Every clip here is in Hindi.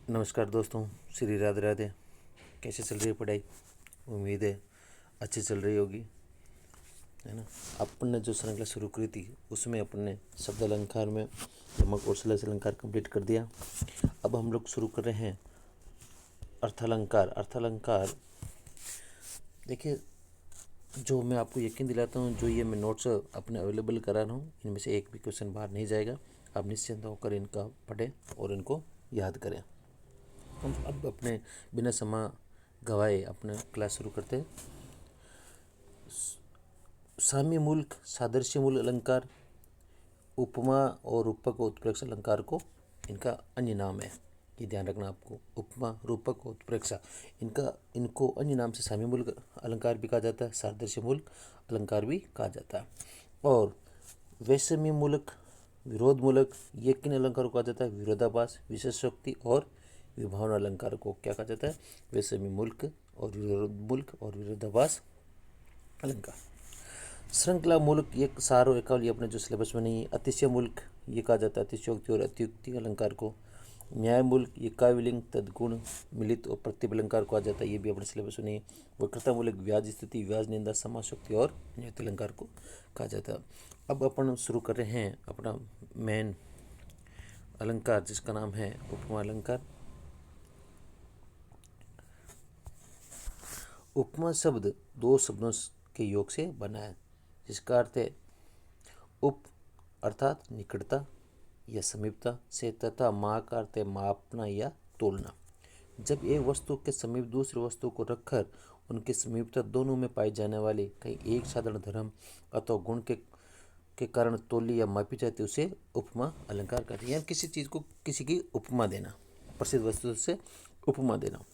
नमस्कार दोस्तों, श्री राधे राधे। कैसे चल रही है पढ़ाई? उम्मीद है अच्छी चल रही होगी, है ना। अपन ने जो श्रृंखला शुरू करी थी उसमें अपन ने शब्द अलंकार में यमक और श्लेष अलंकार कंप्लीट कर दिया। अब हम लोग शुरू कर रहे हैं अर्थालंकार। अर्थालंकार देखिए, जो मैं आपको यकीन दिलाता हूँ, जो ये मैं नोट्स अपने अवेलेबल करा रहा हूँ, इनमें से एक भी क्वेश्चन बाहर नहीं जाएगा। आप निश्चिंत होकर इनका पढ़ें और इनको याद करें। हम अब अपने बिना समय गवाए अपने क्लास शुरू करते हैं। साम्य मूलक, सादृश्य मूल अलंकार, उपमा और रूपक और उत्प्रेक्षा अलंकार को इनका अन्य नाम है, ये ध्यान रखना आपको। उपमा, रूपक और उत्प्रेक्षा इनको अन्य नाम से साम्य मूलक अलंकार भी कहा जाता है, सादृश्य मूलक अलंकार भी कहा जाता है। और वैषम्य मूलक, विरोध मूलक, ये किन अलंकारों को कहा जाता है? विरोधाभास, विशेषोक्ति और विभावना अलंकार को क्या कहा जाता है? वैषम्य मूलक और विरोध मूलक और विरोधाभास अलंकार। श्रृंखला मूलक, ये सार और एकावली अपने जो सिलेबस में नहीं है। अतिशय मूलक, ये कहा जाता है अतिशयोक्ति और अतियुक्ति अलंकार को। न्याय मूलक, ये काव्यलिंग, तद्गुण, मिलित और प्रत्यय अलंकार को आ जाता है, ये भी अपने सिलेबस में नहीं है। वक्रता मूलक, व्याज स्थिति, व्याज निंदा, समासोक्ति और नियुक्ति अलंकार को कहा जाता है। अब अपन शुरू कर रहे हैं अपना मेन अलंकार, जिसका नाम है उपमा अलंकार। उपमा शब्द दो शब्दों के योग से बना है, जिसका अर्थ है उप अर्थात निकटता या समीपता से, तथा मा का अर्थ है मापना या तोलना। जब एक वस्तु के समीप दूसरी वस्तु को रखकर उनकी समीपता दोनों में पाई जाने वाली कहीं एक साधारण धर्म अथवा गुण के कारण तोली या मापी जाती, उसे उपमा अलंकार कहते हैं। यानी किसी चीज़ को किसी की उपमा देना, प्रसिद्ध वस्तु से उपमा देना।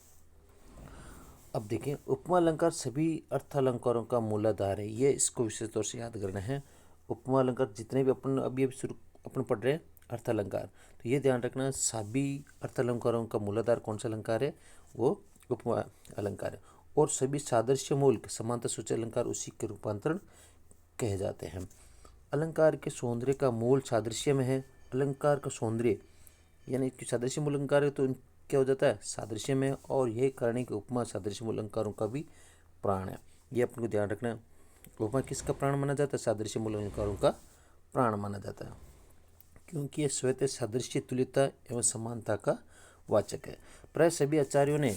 अब देखें, उपमा अलंकार सभी अर्थ अलंकारों का मूलाधार है, ये इसको विशेष तौर से याद करना है। उपमा अलंकार जितने भी अपन अभी शुरू अपन पढ़ रहे हैं अर्थ अलंकार, तो ये ध्यान रखना सभी अर्थ अलंकारों का मूलाधार कौन सा अलंकार है? वो उपमा अलंकार है। और सभी सादृश्य मूलक, समानता सूचक अलंकार उसी के रूपांतरण कहे जाते हैं। अलंकार के सौंदर्य का मूल सादृश्य में है। अलंकार का सौंदर्य यानी कि सादृश्य मूल अलंकार है तो क्या हो जाता है? सादृश्य में। और यही कारण है कि उपमा सादृश्य मूल अलंकारों का भी प्राण है, ये अपन को ध्यान रखना है। उपमा किसका प्राण माना जाता है? सादृश्य मूल अलंकारों का प्राण माना जाता है, क्योंकि यह स्वतः सादृश्य, तुल्यता एवं समानता का वाचक है। प्राय सभी आचार्यों ने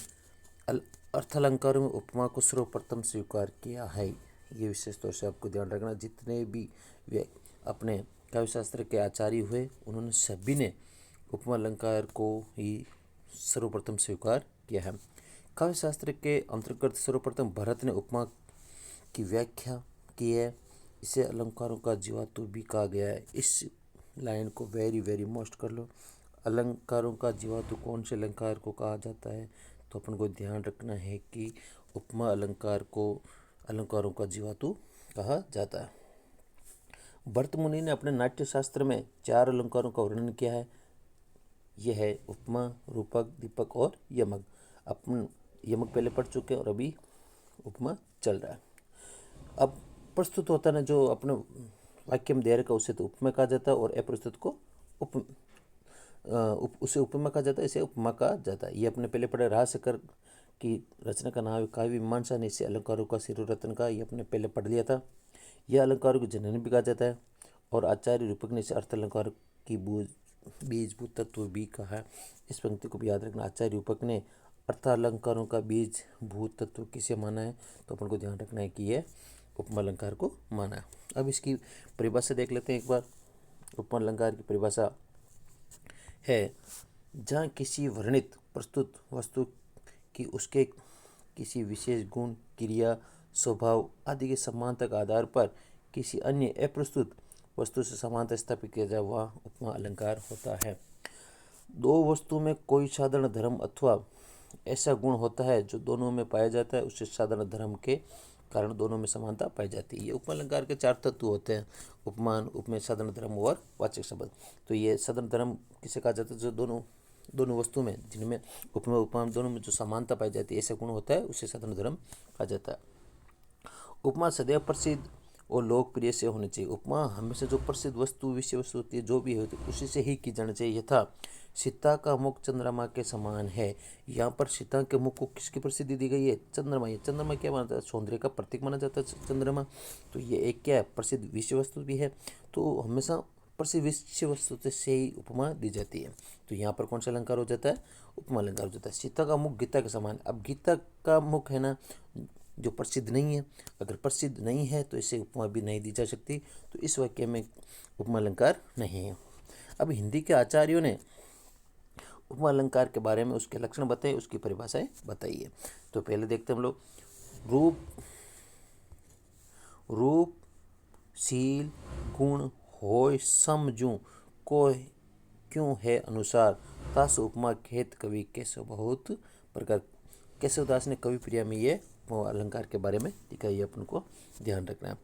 अर्थालंकारों में उपमा को सर्वप्रथम स्वीकार किया है, ये विशेष तौर से आपको ध्यान रखना। जितने भी वे अपने काव्यशास्त्र के आचार्य हुए, उन्होंने सभी ने उपमा अलंकार को ही सर्वप्रथम स्वीकार किया है। काव्यशास्त्र के अंतर्गत सर्वप्रथम भरत ने उपमा की व्याख्या की है, इसे अलंकारों का जीवात्व भी कहा गया है। इस लाइन को वेरी वेरी मोस्ट कर लो। अलंकारों का जीवात्व कौन से अलंकार को कहा जाता है? तो अपन को ध्यान रखना है कि उपमा अलंकार को अलंकारों का जीवात्व कहा जाता है। भरत मुनि ने अपने नाट्य शास्त्र में 4 अलंकारों का वर्णन किया है। यह है उपमा, रूपक, दीपक और यमक। अपन यमक पहले पढ़ चुके हैं और अभी उपमा चल रहा है। अब प्रस्तुत होता है जो अपने वाक्य में दे रखा उसे तो उपमा कहा जाता है, और अप्रस्तुत को उसे उपमा कहा जाता है, इसे उपमा कहा जाता है। ये अपने पहले पढ़े। रहाशकर की रचना का नाम है काव्य मीमांसा ने इसे अलंकारों का शिरोरत्न का, ये अपने पहले पढ़ लिया था। यह अलंकारों की जननी भी कहा जाता है, और आचार्य रूपक ने इसे अर्थ अलंकार की बीजभूत तत्व भी कहा है। इस पंक्ति को भी याद रखना। आचार्य रूपक ने अर्थालंकारों का बीज भूत तत्व किसे माना है? तो अपन को ध्यान रखना है कि यह उपमा अलंकार को माना है। अब इसकी परिभाषा देख लेते हैं एक बार। उपमा अलंकार की परिभाषा है, जहाँ किसी वर्णित प्रस्तुत वस्तु की उसके किसी विशेष गुण, क्रिया, स्वभाव आदि के समानता के आधार पर किसी अन्य अप्रस्तुत वस्तु से समानता स्थापित किया जाए, वह उपमा अलंकार होता है। दो वस्तु में कोई साधारण धर्म अथवा ऐसा गुण होता है जो दोनों में पाया जाता है, उससे साधारण धर्म के कारण दोनों में समानता पाई जाती है। ये उपमा अलंकार के 4 तत्व होते हैं: उपमान, उपमेय, साधारण धर्म और वाचक शब्द। तो ये साधारण धर्म किसे कहा जाता है? जो दोनों वस्तु में, जिनमें उपमेय उपमान दोनों में जो समानता पाई जाती है, ऐसा गुण होता है, उसे साधारण धर्म कहा जाता है। उपमा सदैव प्रसिद्ध और लोकप्रिय से होनी चाहिए। उपमा हमेशा जो प्रसिद्ध वस्तु, विषय वस्तु होती है, जो भी होती है, उसी से ही की जानी चाहिए। यथा सीता का मुख चंद्रमा के समान है। यहाँ पर सीता के मुख को किसकी प्रसिद्धि दी गई है? चंद्रमा। ये चंद्रमा क्या माना जाता है? सौंदर्य का प्रतीक माना जाता है चंद्रमा। तो ये एक क्या है? प्रसिद्ध विषय वस्तु भी है। तो हमेशा प्रसिद्ध विषय वस्तु से ही उपमा दी जाती है। तो यहाँ पर कौन सा अलंकार हो जाता है? उपमा अलंकार हो जाता है। सीता का मुख गीता के समान। अब गीता का मुख है ना, जो प्रसिद्ध नहीं है, अगर प्रसिद्ध नहीं है तो इसे उपमा भी नहीं दी जा सकती। तो इस वाक्य में उपमा अलंकार नहीं है। अब हिंदी के आचार्यों ने उपमा अलंकार के बारे में उसके लक्षण बताए, उसकी परिभाषाएं बताई है। तो पहले देखते हैं हम लोग। रूप शील गुण होय समझू को क्यों है अनुसार तास उपमा खेत कवि केशव बहुत प्रकार। केशवदास ने कवि प्रिया में ये अलंकार के बारे में लिखा है, अपन को ध्यान रखना है।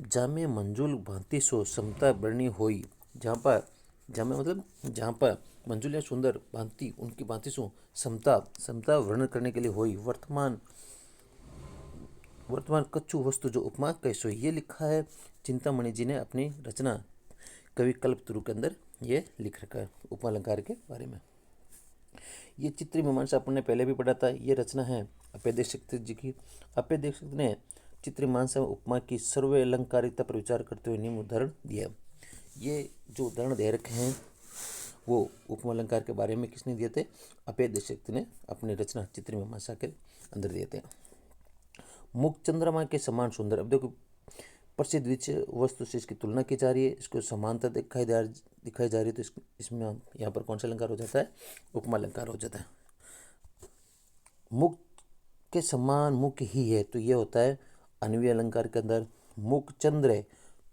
जामे मंजुल भांति सो समता वर्णी होई। जहाँ पर मंजुल या सुंदर भांति, उनकी भांति सो समता वर्णन करने के लिए होई। वर्तमान कच्चू वस्तु जो उपमा कैसो, ये लिखा है चिंतामणि जी ने अपनी रचना कवि कल्पतरु के अंदर ये लिख रखा है उपमा अलंकार के बारे में। ये चित्र मीमांसा अपन ने पहले भी पढ़ा था। ये रचना है अप्पय दीक्षित जी की। अप्पय दीक्षित ने चित्र मीमांसा में उपमा की सर्व अलंकारिकता पर विचार करते हुए निम्न उदाहरण दिया। ये जो उदाहरण दे रखे हैं वो उपमा अलंकार के बारे में किसने दिए थे? अप्पय दीक्षित ने अपनी रचना चित्र मीमांसा के अंदर दिए थे। मुख चंद्रमा के समान सुंदर। अब देखो, प्रसिद्ध विषय वस्तु से इसकी तुलना की जा रही है, इसको समानता दिखाई जा रही है। तो इसमें यहाँ पर कौन सा अलंकार हो जाता है? उपमा अलंकार हो जाता है। मुख के समान मुख ही है, तो ये होता है अन्वय अलंकार के अंदर। मुख चंद्र है,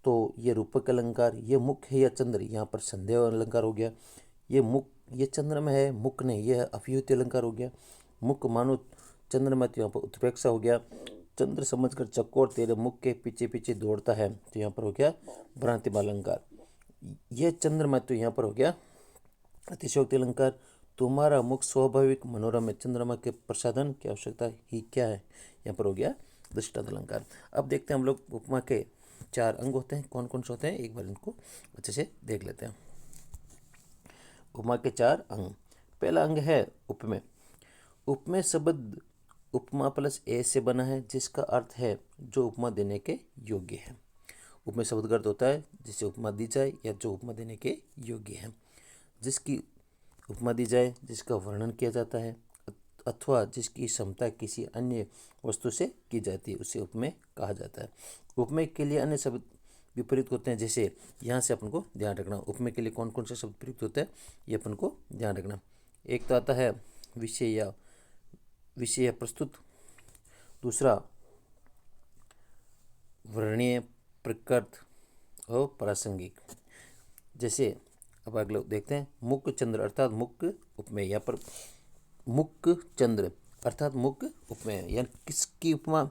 तो ये रूपक अलंकार। ये मुख है या चंद्र, यहाँ पर संदेह अलंकार हो गया। ये चंद्र में है, मुख नहीं, यह अभियुक्ति अलंकार हो गया। मुख मानो चंद्रमा, तो यहाँ पर उत्प्रेक्षा हो गया। चंद्र समझकर चकोर तेरे मुख के पीछे पीछे दौड़ता है, तो यहाँ पर हो गया भ्रांतिमा अलंकार। यह चंद्रमा, तो यहाँ पर हो गया अतिशयोक्ति अलंकार। तुम्हारा मुख स्वाभाविक मनोरम है, चंद्रमा के प्रसाधन की आवश्यकता ही क्या है, यहाँ पर हो गया दृष्टांत अलंकार। अब देखते हैं हम लोग उपमा के 4 अंग होते हैं, कौन कौन से होते हैं, एक बार इनको अच्छे से देख लेते हैं। उपमा के 4 अंग। पहला अंग है उपमेय। उपमेय शब्द उपमा प्लस ए से बना है, जिसका अर्थ है जो उपमा देने के योग्य है। उपमेय शब्द का अर्थ होता है जिसे उपमा दी जाए या जो उपमा देने के योग्य है। जिसकी उपमा दी जाए, जिसका वर्णन किया जाता है, अथवा जिसकी क्षमता किसी अन्य वस्तु से की जाती है, उसे उपमेय कहा जाता है। उपमेय के लिए अन्य शब्द विपरीत होते हैं, जैसे यहाँ से अपन को ध्यान रखना। उपमेय के लिए कौन कौन से शब्द प्रयुक्त होते हैं, ये अपन को ध्यान रखना। एक तो आता है विषय प्रस्तुत। दूसरा वर्णीय, प्रकृत और प्रासंगिक। जैसे अब अगले देखते हैं। मुख चंद्र अर्थात मुख उपमेय। यहाँ पर मुख चंद्र अर्थात मुख उपमेय, यानी किसकी उपमा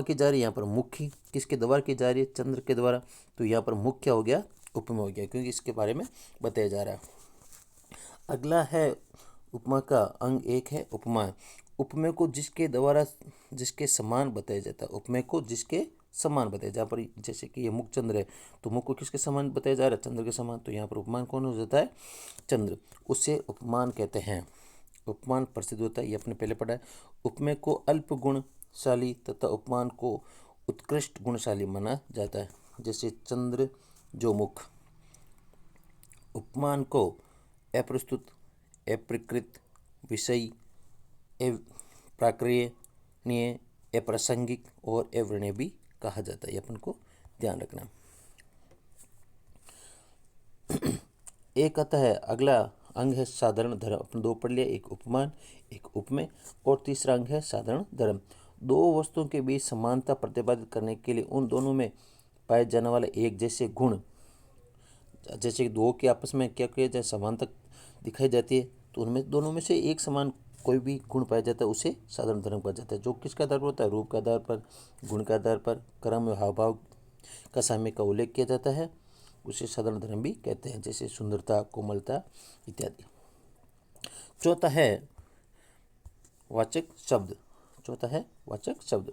की जा रही है? यहाँ पर मुखी किसके द्वारा की जा रही है? चंद्र के द्वारा। तो यहाँ पर मुख क्या हो गया? उपमेय हो गया, क्योंकि इसके बारे में बताया जा रहा है। अगला है उपमा का अंग 1 है उपमा। उपमेय को जिसके समान बताया जाता है। उपमेय को जिसके समान बताया, जहाँ पर जैसे कि ये मुख चंद्र है, तो मुख को किसके समान बताया जा रहा है? चंद्र के समान। तो यहाँ पर उपमान कौन हो जाता है? चंद्र। उसे उपमान कहते हैं। उपमान प्रसिद्ध होता है, ये अपने पहले पढ़ा है। उपमेय को अल्प गुणशाली तथा उपमान को उत्कृष्ट गुणशाली माना जाता है। जैसे चंद्र जो मुख। उपमान को अप्रस्तुत, अप्रकृत, विषयी, प्राक्रियनीय, अप्रासंगिक और अवर्णीय भी कहा जाता है। अपन को ध्यान रखना। एक आता है, अगला अंग है साधारण धर्म। अपन 2 पढ़ लिया, एक उपमान एक उपमेय। और तीसरा अंग है साधारण धर्म। 2 वस्तुओं के बीच समानता प्रतिपादित करने के लिए उन दोनों में पाए जाने वाले एक जैसे गुण, जैसे कि 2 के आपस में क्या किया जाए, समानता दिखाई जाती है, तो उनमें दोनों में से एक समान कोई भी गुण पाया जाता है, उसे साधारण धर्म कहा जाता है। जो किसके आधार पर होता है? रूप के आधार पर, गुण के आधार पर, क्रम हाव भाव का साम्य का उल्लेख किया जाता है, उसे साधारण धर्म भी कहते हैं। जैसे सुंदरता, कोमलता इत्यादि। चौथा है वाचक शब्द।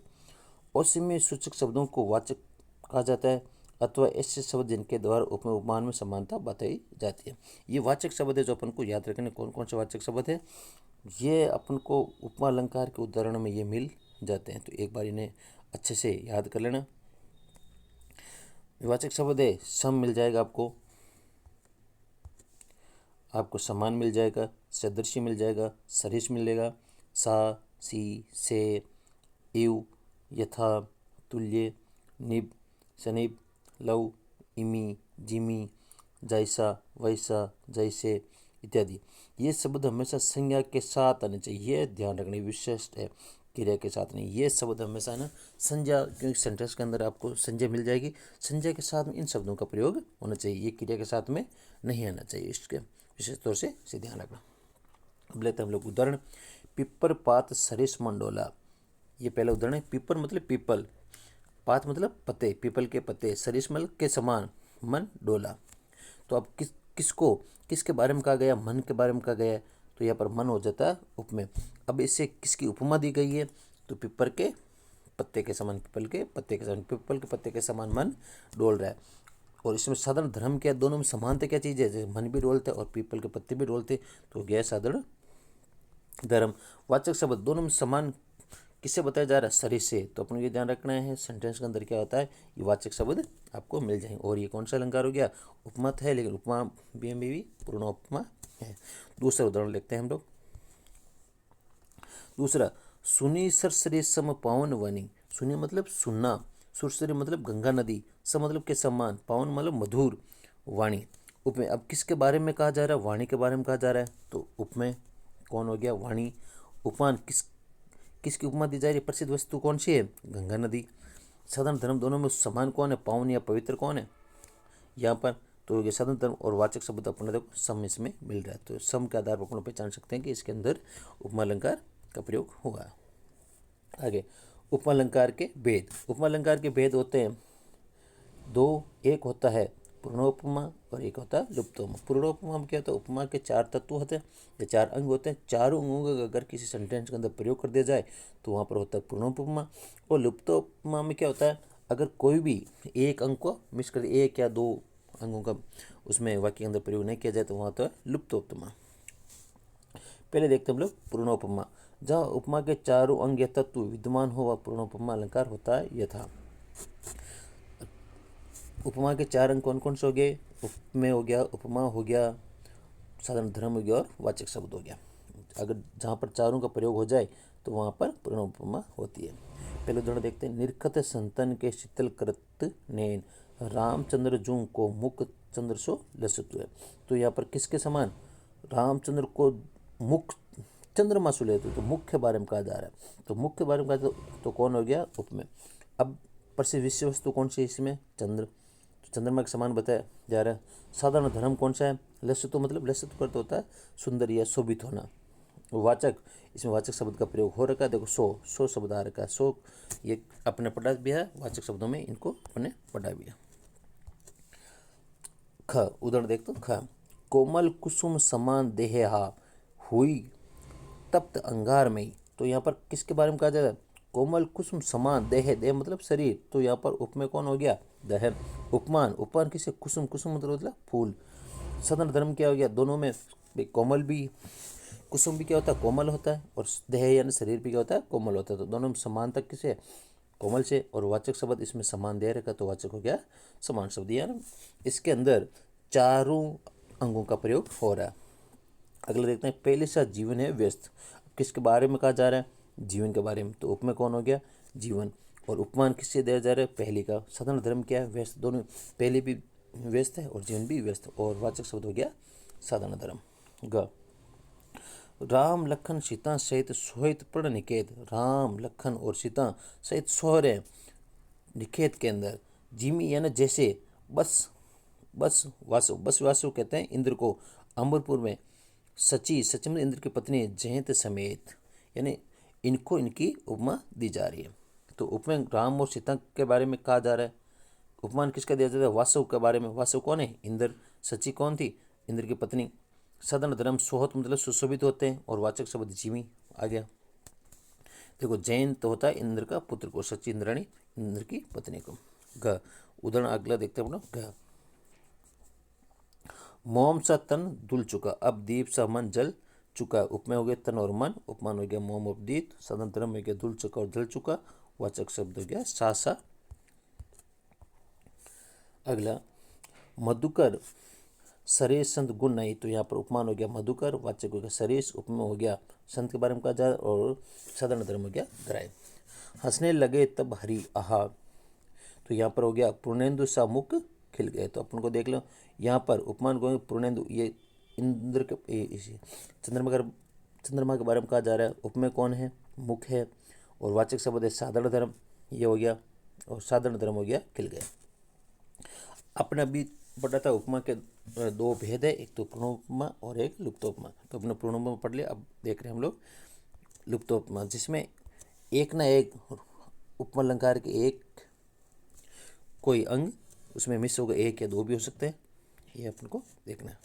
औसमी सूचक शब्दों को वाचक कहा जाता है। अथवा ऐसे शब्द जिनके द्वारा उपमेय उपमान में समानता बताई जाती है। ये वाचक शब्द है जो अपन को याद रखने। कौन कौन से वाचक शब्द है? ये अपन को उपमा अलंकार के उदाहरण में ये मिल जाते हैं। तो एक बार इन्हें अच्छे से याद कर लेना। वाचक शब्द है सम मिल जाएगा आपको समान मिल जाएगा, सदृशी मिल जाएगा, सरिश मिलेगा, सा, सी, से, इव, यथा, तुल्य, निब, सनिब, लव, इमी, जिमी, जैसा, वैसा, जैसे इत्यादि। ये शब्द हमेशा संज्ञा के साथ आने चाहिए। ये ध्यान रखने विशिष्ट है, क्रिया के साथ नहीं। ये शब्द हमेशा ना संज्ञा, क्योंकि सेंटेंस के अंदर आपको संज्ञा मिल जाएगी, संज्ञा के साथ में इन शब्दों का प्रयोग होना चाहिए। ये क्रिया के साथ में नहीं आना चाहिए। इसके विशेष तौर से इसे ध्यान रखना। अब लेते हैं हम लोग उदाहरण। पिपर पात सरिस मंडोला। ये पहला उदाहरण है। पिपर मतलब पीपल, पात मतलब पत्ते, पीपल के पत्ते, सरिस मतलब के समान, मन डोला। तो अब किसके बारे में कहा गया? मन के बारे में कहा गया है। तो यहाँ पर मन हो जाता है उपमेय। अब इससे किसकी उपमा दी गई है? तो पिपर के पत्ते के समान, पीपल के पत्ते के समान, पीपल के पत्ते के समान मन डोल रहा है। और इसमें साधारण धर्म क्या है? दोनों में समानता क्या चीज़ है? जैसे मन भी डोलते और पीपल के पत्ते भी डोलते, तो गया साधारण धर्म। वाचक शब्द दोनों में समान किससे बताया जा रहा है? सरिस से। तो अपन ये ध्यान रखना है, सेंटेंस के अंदर क्या होता है, ये वाचक शब्द आपको मिल जाएंगे। और ये कौन सा अलंकार हो गया? उपमा है, लेकिन उपमा भी पूर्णोपमा है। दूसरा उदाहरण देखते हैं हम लोग। दूसरा, सुनी सरसरी सम पावन वनी। सुनी मतलब सुनना, सुरसरी मतलब गंगा नदी, सम मतलब के समान, पावन मतलब मधुर, वाणी उपमेय। अब किसके बारे में कहा जा रहा है? वाणी के बारे में कहा जा रहा है। तो उपमेय कौन हो गया? वाणी। उपमान किसकी उपमा दी जा रही है? प्रसिद्ध वस्तु कौन सी है? गंगा नदी। साधारण धर्म दोनों में समान कौन है? पावन या पवित्र कौन है यहाँ पर? तो ये साधारण धर्म और वाचक शब्द अपने देखो सम इसमें मिल रहा है। तो सम के आधार पर अपन पहचान सकते हैं कि इसके अंदर उपमा अलंकार का प्रयोग होगा। आगे, उपमा अलंकार के भेद। उपमा अलंकार के भेद होते हैं दो। एक होता है पूर्णोपमा और एक होता है लुप्तोपमा। पूर्णोपमा में क्या होता है? उपमा के चार तत्व होते हैं या चार अंग होते हैं। चारों अंगों का अगर किसी सेंटेंस के अंदर प्रयोग कर दिया जाए तो वहाँ पर होता है पूर्णोपमा। और लुप्तोपमा में क्या होता है? अगर कोई भी एक अंग को मिस कर, एक या दो अंगों का उसमें वाक्य के अंदर प्रयोग नहीं किया जाए तो वहाँ होता है लुप्तोपमा। पहले देखते हैं हम लोग पूर्णोपमा। जहाँ उपमा के चारों अंग या तत्व विद्यमान हो वह पूर्णोपमा अलंकार होता है। यथा, उपमा के चार अंग कौन कौन से हो गए? उपमेय हो गया, उपमा हो गया, साधारण धर्म हो गया और वाचक शब्द हो गया। अगर जहाँ पर चारों का प्रयोग हो जाए तो वहाँ पर पूर्णोपमा होती है। पहले उदाहरण देखते हैं। निरखत संतन के शीतल करत नैन, रामचंद्र जू को मुख चंद्र सो लसतु है। तो यहाँ पर किसके समान? रामचंद्र को मुख चंद्रमा सो लेते, तो मुख के बारे में कहा जा रहा है। तो मुख के बारे में कहा तो कौन हो गया? उपमेय। अब प्रसिद्ध विषय वस्तु कौन सी है इसमें? चंद्र। चंद्रमा के समान बताया जा रहा है। साधारण धर्म कौन सा है? लसतु मतलब लसतु करता होता है सुंदर या शोभित होना। वाचक, इसमें वाचक शब्द का प्रयोग हो रखा है। देखो सो शब्द आ रखा है। सो ये अपने पढ़ा भी है, वाचक शब्दों में इनको अपने पढ़ा भी है। ख, उदाहरण देखते हो। ख, कोमल कुसुम समान देहा हुई तप्त अंगार में। तो यहाँ पर किसके बारे में कहा जा रहा है? कोमल कुसुम समान देह मतलब शरीर। तो यहाँ पर उपमेय कौन हो गया? दह। उपमान किसे? कुसुम मतलब फूल। साधारण धर्म क्या हो गया? दोनों में कोमल भी, कुसुम भी क्या होता है? कोमल होता है। और देह यानी शरीर भी क्या होता है? कोमल होता है। तो दोनों में समानता किसे? कोमल से। और वाचक शब्द इसमें समान दे रखा, तो वाचक हो गया समान शब्द। यानी इसके अंदर चारों अंगों का प्रयोग हो रहा है। अगला देखते हैं। पहले सा जीवन है व्यस्त। किसके बारे में कहा जा रहा है? जीवन के बारे में। तो उपमेय कौन हो गया? जीवन। और उपमान किससे दिया जा रहा है? पहली का। साधारण धर्म क्या है? व्यस्त। दोनों, पहले भी व्यस्त है और जीवन भी व्यस्त। और वाचक शब्द हो गया साधारण धर्म। ग, राम लखन सीता सहित सोहित प्रण निकेत। राम लखन और सीता सहित सो रहे निकेत के अंदर। जिमी यानी जैसे, बस वासु कहते हैं इंद्र को अम्बरपुर में। सची में इंद्र की पत्नी जयंत समेत, यानी इनको इनकी उपमा दी जा रही है। तो उपमेय राम और सीता के बारे में कहा जा रहा है। उपमान किसका दिया जाता है? वासु के बारे में। वासु कौन है? इंद्र। सची कौन थी? इंद्र की पत्नी। साधारण धर्म सोहत मतलब सुशोभित होते हैं। और वाचक शब्द जीवी आ गया। देखो, जयंत होता है इंद्र का पुत्र को, सची इंद्राणी इंद्र की पत्नी को। घ। उदाहरण अगला देखते हैं अपना घ। मोम सा तन धुल चुका, अब दीप सा मन जल चुका। उपमेय हो गया तन और मन, उपमान हो गया मोम उपदीत, सदंतरम हो गया धुल चुका और जल चुका, वाचक शब्द हो गया सा। अगला मधुकर सरेश संत गुण नहीं, तो यहाँ पर उपमान हो गया मधुकर, वाचक हो गया सरेश, उपमेय हो गया संत के बारे में कहा जा रहा और साधारण धर्म हो गया ग्राह्य। हंसने लगे तब हरी आहा, तो यहाँ पर हो गया पूर्णेंदु सा मुख खिल गए। तो अपन को देख लो यहाँ पर उपमान को पूर्णेंदु, ये इंद्र के चंद्रमा के बारे में कहा जा रहा है। उपमेय कौन है? मुख है। और वाचक शब्द है साधारण धर्म, ये हो गया, और साधारण धर्म हो गया खिल गया। अपने अभी पढ़ा था उपमा के दो भेद है, एक तो पूर्णोपमा और एक लुप्तोपमा। तो अपने पूर्णोपमा पढ़ लिया, अब देख रहे हैं हम लोग लुप्तोपमा, जिसमें एक ना एक उपमा अलंकार के एक कोई अंग उसमें मिस होगा, एक या दो भी हो सकते हैं, ये अपन को देखना है।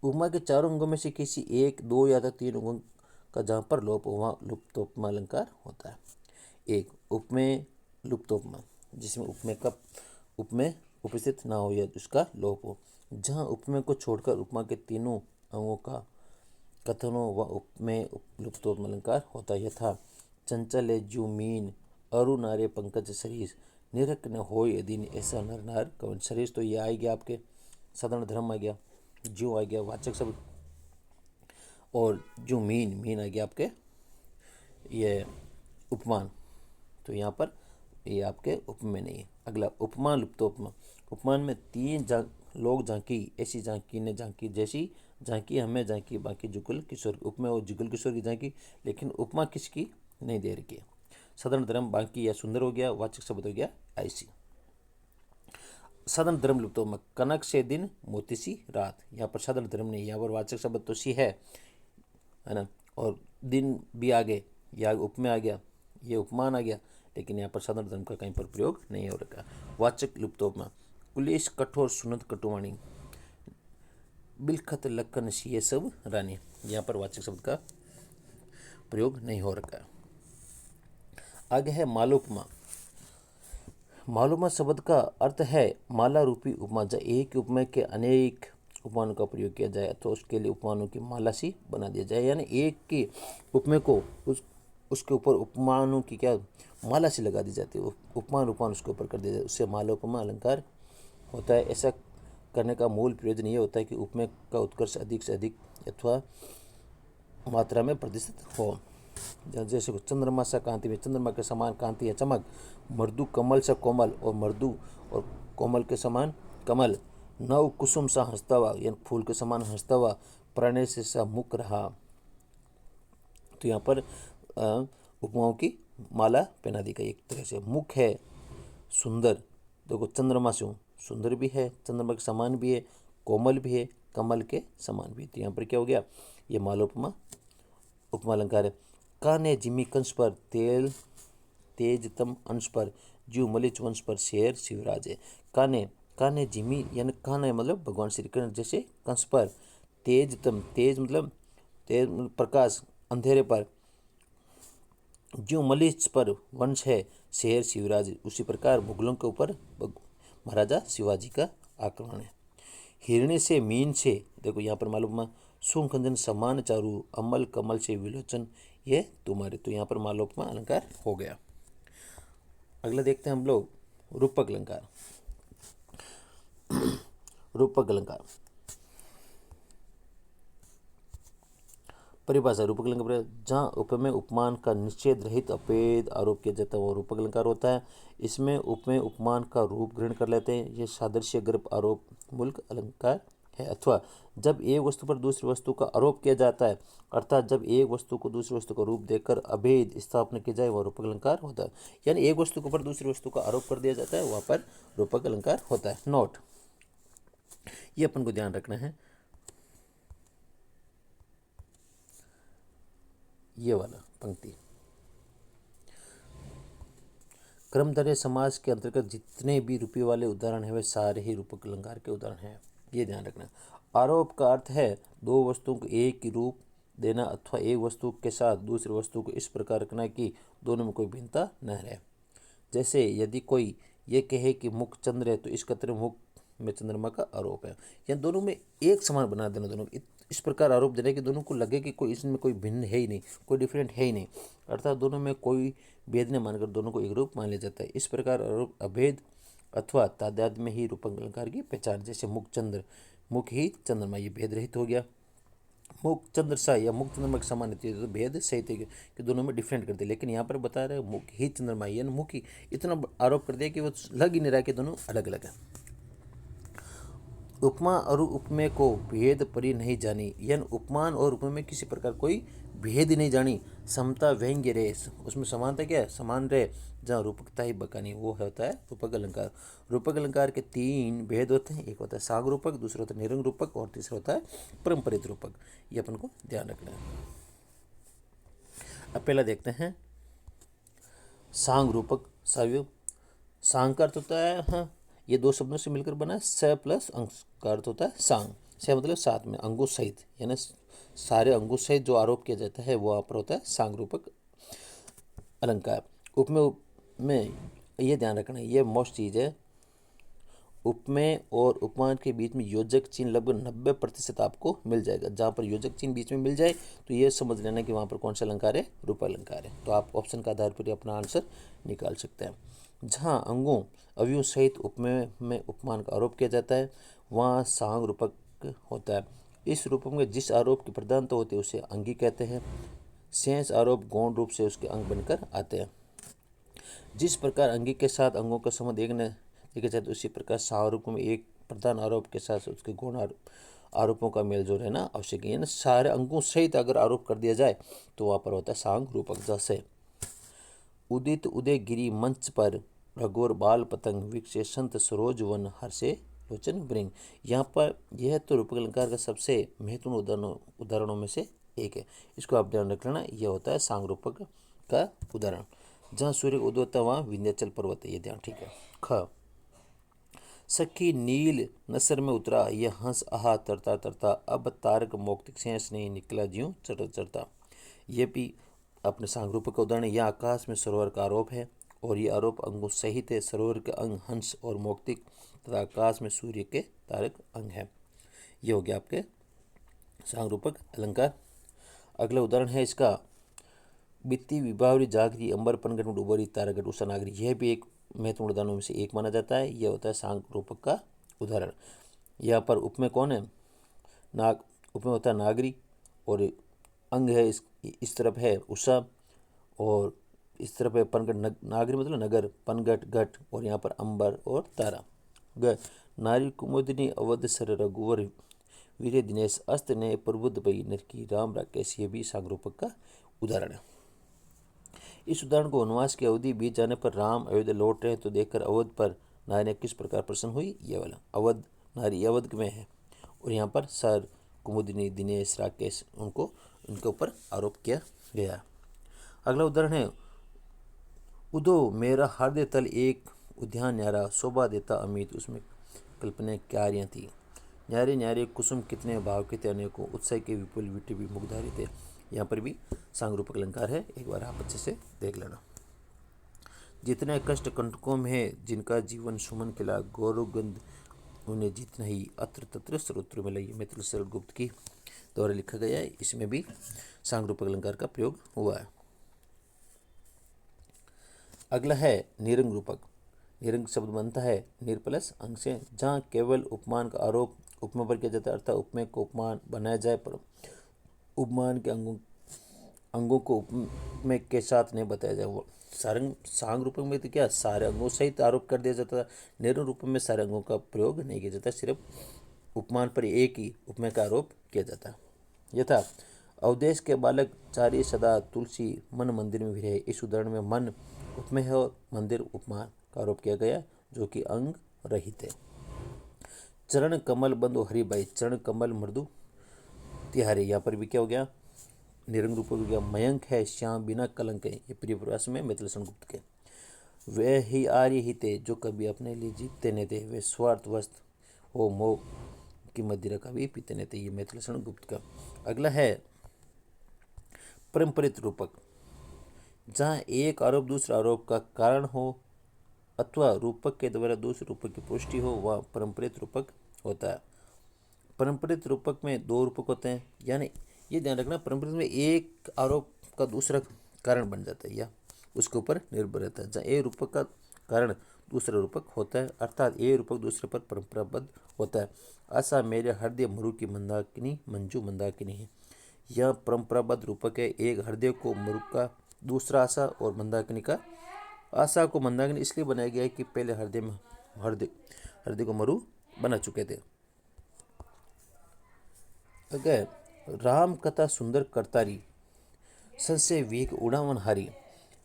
उपमा के चारों अंगों में से किसी एक, दो या तीन अंगों का जहाँ पर लोप हो वहाँ लुप्तोपमा अलंकार होता है। एक उपमेय लुप्तोपमा, जिसमें उपमेय उपस्थित ना हो या उसका लोप हो। जहाँ उपमेय को छोड़कर उपमा के तीनों अंगों का कथन हो वह उपमेय लुप्तोपमा अलंकार होता है। यथा चंचल है जू मीन, अरु नारे पंकज सरीस, निरक न हो यदि ऐसा नर नार कवन। सरीस तो ये आ गया आपके साधारण धर्म आ गया, जो आ गया वाचक शब्द, और जो मीन आ गया आपके ये उपमान, तो यहाँ पर ये आपके उपमेय नहीं है। अगला उपमान लुप्तोपमा, उपमान में तीन लोग झांकी, ऐसी झांकी ने झांकी, जैसी झांकी हमें झांकी बाकी जुगल किशोर। उपमेय और जुगल किशोर की झांकी, लेकिन उपमा किसकी नहीं दे रखी है। साधारण धर्म बाकी या सुंदर हो गया, वाचक शब्द हो गया ऐसी। साधारण धर्म लुप्तोपमा, कनक से दिन मोती सी रात, यहाँ पर साधारण धर्म नहीं, यहाँ पर वाचक शब्द तो सी है ना, और दिन भी आ गए, या उपमेय आ गया, ये उपमान आ गया, लेकिन यहाँ पर साधारण धर्म का कहीं पर प्रयोग नहीं हो रखा। वाचक लुप्तोपमा, कुलेश कठोर सुनत कटुवाणी, बिलखत लखन सी सब रानी, यहाँ पर वाचक शब्द का प्रयोग नहीं हो रखा है। आगे है मालोपमा। मालोपमा शब्द का अर्थ है माला रूपी उपमा, जहाँ एक उपमेय के अनेक उपमानों का प्रयोग किया जाए तो उसके लिए उपमानों की माला सी बना दिया जाए, यानी एक के उपमेय को उसके ऊपर उपमानों की क्या माला सी लगा दी जाती है, उपमान उसके ऊपर कर दिया जाए, उससे मालोपमा अलंकार होता है। ऐसा करने का मूल प्रयोजन ये होता है कि उपमेय का उत्कर्ष अधिक से अधिक अथवा मात्रा में प्रतिष्ठित हो। जैसे चंद्रमा सा कांति में, चंद्रमा के समान कांति है चमक, मृदु कमल सा कोमल, और मृदु और कोमल के समान कमल, नव कुसुम सा हंसता हुआ, यानी फूल के समान हंसता हुआ, प्रणय से सा मुख रहा। तो यहाँ पर उपमाओं की माला पहना दी गई। एक तरह से मुख है सुंदर, देखो चंद्रमा से सुंदर भी है, चंद्रमा के समान भी है, कोमल भी है, कमल के समान भी। तो यहाँ पर क्या हो गया, ये मालोपमा उपमा अलंकार है। काने जिमी कंस पर तेल तेजतम अंश पर, जीव मलिच वंश पर शेर शिवराज है। काने जिमी यानी काने मतलब भगवान श्री कृष्ण जैसे कंस पर, तेजतम तेज मतलब प्रकाश अंधेरे पर, जो मलिच पर वंश है शेर शिवराज, उसी प्रकार मुगलों के ऊपर महाराजा शिवाजी का आक्रमण है। हिरण्य से मीन से, देखो यहाँ पर मालूम सुखंजन समान चारु, अमल कमल से विलोचन ये तुम्हारे, तो यहाँ पर मालोपमा अलंकार हो गया। अगला देखते हैं हम लोग रूपक अलंकार। रूपक अलंकार परिभाषा, रूपक अलंकार जहाँ उपमेय उपमान का निषेध रहित अपेद आरोप किया जाता है वो रूपक अलंकार होता है। इसमें उपमेय उपमान का रूप ग्रहण कर लेते हैं, ये सादृश्य गर्भ आरोप मूलक अलंकार है। अथवा जब एक वस्तु पर दूसरी वस्तु का आरोप किया जाता है, अर्थात जब एक वस्तु को दूसरी वस्तु का रूप देकर अभेद स्थापना की जाए वह रूपक अलंकार होता है। यानी एक वस्तु के ऊपर दूसरी वस्तु का आरोप कर दिया जाता है वहाँ पर रूपक अलंकार होता है। नोट, ये अपन को ध्यान रखना है, ये वाला पंक्ति क्रमधारय समाज के अंतर्गत जितने भी रूपी वाले उदाहरण हैं वे सारे ही रूपक अलंकार के उदाहरण हैं, ये ध्यान रखना। आरोप का अर्थ है दो वस्तुओं को एक ही रूप देना अथवा एक वस्तु के साथ दूसरी वस्तु को इस प्रकार रखना कि दोनों में कोई भिन्नता न रहे। जैसे यदि कोई ये कहे कि मुख चंद्र है तो इस कतरे मुख में चंद्रमा का आरोप है। या दोनों में एक समान बना देना, दोनों इस प्रकार आरोप देना कि दोनों को लगे कि कोई इसमें कोई भिन्न है ही नहीं, कोई डिफरेंट है ही नहीं, अर्थात दोनों में कोई भेद न मानकर दोनों को एक रूप मान लिया जाता है। इस प्रकार आरोप अभेद अथवा तादाद में ही रूपक अलंकार की पहचान। जैसे मुख चंद्र, मुख ही चंद्रमा, ये भेद रहित हो गया। मुख चंद्र सा या मुख चंद्रमा के समान रहती है तो भेद सही थे कि दोनों में डिफरेंट करते, लेकिन यहाँ पर बता रहे मुख ही चंद्रमा, यानी मुख ही इतना आरोप कर दिया कि वो लग ही नहीं रहा कि दोनों अलग अलग है। उपमा और उपमेय को भेद परी नहीं जानी, यानी उपमान और उपमेय में किसी प्रकार कोई भेद ही नहीं जानी। समता व्यंग्य रहे, उसमें समानता क्या है, समान रहे, जहाँ रूपकता ही बकानी, वो होता है रूपक अलंकार। रूपक अलंकार के 3 भेद होते हैं, एक होता है सांग रूपक, दूसरा होता है निरंग रूपक और तीसरा होता है परंपरित रूपक। ये अपन को ध्यान रखना है। अब पहला देखते हैं सांग रूपक सवयव। सांग का अर्थ होता है, हाँ, ये 2 शब्दों से मिलकर बना है। स प्लस अंग का अर्थ होता है सांग। स मतलब साथ में, अंगों सहित, यानी सारे अंगों सहित जो आरोप किया जाता है वो यहाँ पर होता है सांग रूपक अलंकार। उपमेय में ये ध्यान रखना है, ये मोस्ट चीज़ है। उपमेय और उपमान के बीच में योजक चिन्ह लगभग 90% आपको मिल जाएगा। जहाँ पर योजक चिन्ह बीच में मिल जाए तो ये समझ लेना कि वहाँ पर कौन सा अलंकार है, रूपक अलंकार है। तो आप ऑप्शन के आधार पर अपना आंसर निकाल सकते हैं। जहाँ अंगों अवयवों सहित उपमेय में उपमान का आरोप किया जाता है वहाँ सांग रूपक होता है। इस रूपक में जिस आरोप की प्रधानता होती है उसे अंगी कहते हैं। शेष आरोप गौण रूप से उसके अंग बनकर आते हैं। जिस प्रकार अंगी के साथ अंगों का संबंध एक न देखे जाए तो उसी प्रकार सारूप में एक प्रधान आरोप के साथ उसके गौण आरोपों का मेल जोल रहना आवश्यक है। सारे अंगों सहित अगर आरोप कर दिया जाए तो वहाँ पर होता है सांग रूपक। जैसे उदित उदय गिरी मंच पर रघुवर बाल पतंग विक्षे संत सरोज वन हर्षे लोचन ब्रिंग। यहाँ पर यह तो रूपक अलंकार का सबसे महत्वपूर्ण उदाहरणों में से एक है। इसको आप ध्यान रख लेना, यह होता है सांग रूपक का उदाहरण। जहाँ सूर्य उदय होता है वहाँ विंध्याचल पर्वत है, ये ध्यान, ठीक है। ख सखी नील नसर में उतरा यह हंस आहा तरता तरता अब तारक मौक्तिक शेष नहीं निकला ज्यों चरता चरता। ये भी अपने सांग रूपक का उदाहरण। यह आकाश में सरोवर का आरोप है और ये आरोप अंगों सहित है। सरोवर के अंग हंस और मौक्तिक तथा आकाश में सूर्य के तारक अंग है। ये हो गया आपके सांग रूपक अलंकार। अगला उदाहरण है इसका, बित्ती विभावरी जागरी अंबर पनगट में डूबरी तारागढ़ उषा नागरी। यह भी एक महत्वपूर्ण उदाहरणों में से एक माना जाता है। यह होता है सांग रूपक का उदाहरण। यहाँ पर उपमेय कौन है, उपमेय होता है नागरी और अंग है इस तरफ है उषा और इस तरफ है पनगट। नागरी मतलब नगर, पनगट घट और यहाँ पर अंबर और तारा। ग नारी कुमुदिनी अवध सर रघुवर वीर दिनेश अस्त ने प्रबुद्ध भई नरकी राम राकेश। ये भी सांग रूपक का उदाहरण है। इस उदाहरण को वनवास की अवधि बीत जाने पर राम अयोध्या लौट रहे तो देखकर अवध पर नारी ने किस प्रकार प्रसन्न हुई, ये वाला। अवध नारी अवध में है और यहाँ पर सर कुमुदिनी दिनेश राकेश उनके ऊपर आरोप किया गया। अगला उदाहरण है, उदो मेरा हृदय तल एक उद्यान न्यारा शोभा देता अमित। उसमें कल्पना क्यारियाँ थी। न्यारे न्यारे कुसुम कितने भाव के थे अनेकों उत्सव के विपुल विटे भी मुखधारी थे। यहाँ पर भी सांग रूपक अलंकार है, एक बार आप अच्छे से देख लेना। जितने कष्ट कंटकों में है जिनका जीवन सुमन खिला गौरव गंध उन्हें जितना ही अत्र तत्र सर्वत्र मिला। ये मित्र शरद गुप्त की द्वारा लिखा गया है। इसमें भी सांग रूपक अलंकार का प्रयोग हुआ है। अगला है निरंग रूपक। निरंग शब्द बनता है निर प्लस अंग से, जहाँ केवल उपमान का आरोप उपमा पर किया जाता है, अर्थात उपमेय को उपमान बनाया जाए पर उपमान के अंगों को उपमेय के साथ नहीं बताया जाए। वो सांग रूपक में तो क्या सारे अंगों सहित आरोप कर दिया जाता है। निरंग रूपक में सारे अंगों का प्रयोग नहीं किया जाता, सिर्फ उपमान पर एक ही उपमेय का आरोप किया जाता है। यथा अवदेश के बालक चारी सदा तुलसी मन मंदिर में भी रहे। इस उदाहरण में मन उपमेय है और मंदिर उपमान का आरोप किया गया जो कि अंग रहित है। चरण कमल बंधु हरिभाई, चरण कमल मृदु तिहारी। यहाँ पर भी क्या हो गया, निरंग रूप हो गया। मयंक है श्याम बिना कलंक है। ये प्रिय प्रवास में मिथिलेश्वर गुप्त के। वे ही आर्य ही थे जो कभी अपने लिए जीतते नहीं थे, वे स्वार्थवश हो मोह की मदिरा का भी पीते नहीं थे। ये मिथिलेश्वर गुप्त का। अगला है परंपरित रूपक, जहाँ एक आरोप दूसरा आरोप का कारण हो अथवा रूपक के द्वारा दूसरे रूपक की पुष्टि हो वह परंपरित रूपक होता है। परंपरित रूपक में दो रूपक होते हैं, यानी ये ध्यान रखना, परंपरित में एक आरोप का दूसरा कारण बन जाता है या उसके ऊपर निर्भर रहता है। जहाँ ए रूपक का कारण दूसरा रूपक होता है, अर्थात ए रूपक दूसरे पर परंपराबद्ध होता है। आशा मेरे हृदय मरु की मंदाकिनी मंजू मंदाकिनी है। यह परंपराबद्ध रूपक है। एक हृदय को मरु का, दूसरा आशा, और मंदाकिनी का आशा को मंदाकिनी इसलिए बनाया गया है कि पहले हृदय को मरु बना चुके थे। अगर राम कथा सुंदर करतारी संशय विवेक उड़ावन हारी।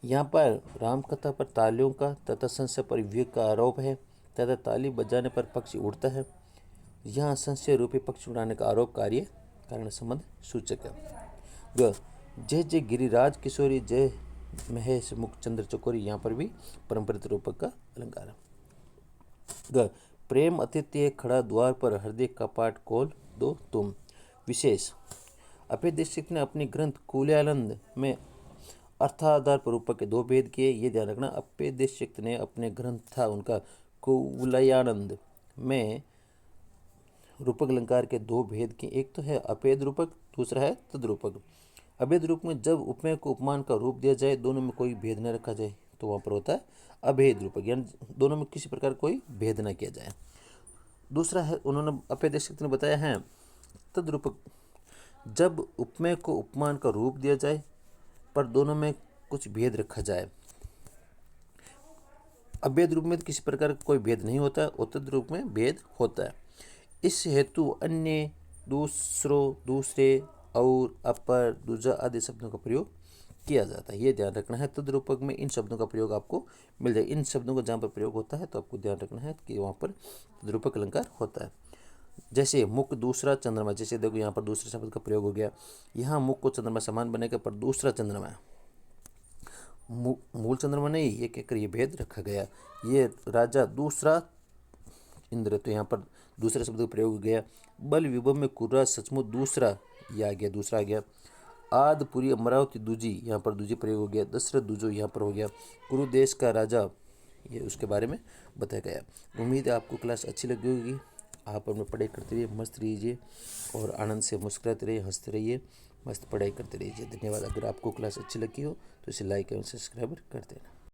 यहाँ पर राम कथा पर तालियों का तथा संशय पर विवेक का आरोप है तथा ताली बजाने पर पक्षी उड़ता है। यहाँ संशय रूपी पक्षी उड़ाने का आरोप कार्य कारण संबंध सूचक है। ग जय जय गिरिराज किशोरी जय महेश मुख चंद्र चकोरी। यहाँ पर भी परंपरित रूपक का अलंकार है। ग प्रेम अतिथि खड़ा द्वार पर हृदय कपाट खोल दो तुम। विशेष अपेदेशिक ने अपनी ग्रंथ कुल्यानंद में अर्थाधार पर रूपक के दो भेद किए। ये ध्यान रखना, अपेदेशिक ने अपने ग्रंथ था उनका कुल्यानंद में रूपक अलंकार के दो भेद किए। एक तो है अपेद रूपक, दूसरा है तद रूपक। अभेद रूप में जब उपमेय को उपमान का रूप दिया जाए, दोनों में कोई भेद न रखा जाए, तो वहाँ पर होता है अभेद रूपक, यानी दोनों में किसी प्रकार कोई भेद न किया जाए। दूसरा है, उन्होंने अपेदेशिक ने बताया है तद रूपक, जब उपमेय को उपमान का रूप दिया जाए पर दोनों में कुछ भेद रखा जाए। अभेद रूप में किसी प्रकार का कोई भेद नहीं होता, और तद रूप में भेद होता है। इस हेतु अन्य, दूसरों, दूसरे, और, अपर, दूजा आदि शब्दों का प्रयोग किया जाता है। ये ध्यान रखना है। तद रूपक में इन शब्दों का प्रयोग आपको मिल जाए। इन शब्दों का जहाँ पर प्रयोग होता है तो आपको ध्यान रखना है कि वहाँ पर तद रूपक अलंकार होता है। जैसे मुख दूसरा चंद्रमा, जैसे देखो यहाँ पर दूसरे शब्द का प्रयोग हो गया। यहाँ मुख को चंद्रमा समान बनेगा, पर दूसरा चंद्रमा मूल चंद्रमा नहीं, ये कहकर ये भेद रखा गया। ये राजा दूसरा इंद्र, तो यहाँ पर दूसरे शब्द का प्रयोग हो गया। बल विभव में कुर्रा सचमुच दूसरा, ये आ गया, दूसरा आ गया। आदपुरी अमरावती दूजी, यहाँ पर दूजी प्रयोग हो गया। दशरथ दूजो यहाँ पर हो गया। कुरु देश का राजा, ये उसके बारे में बताया गया। उम्मीद है आपको क्लास अच्छी लगी होगी। आप अपने पढ़ाई करते रहिए, मस्त रहिए और आनंद से मुस्कुराते रहिए, हंसते रहिए, मस्त पढ़ाई करते रहिए। धन्यवाद। अगर आपको क्लास अच्छी लगी हो तो इसे लाइक एवं सब्सक्राइब कर देना।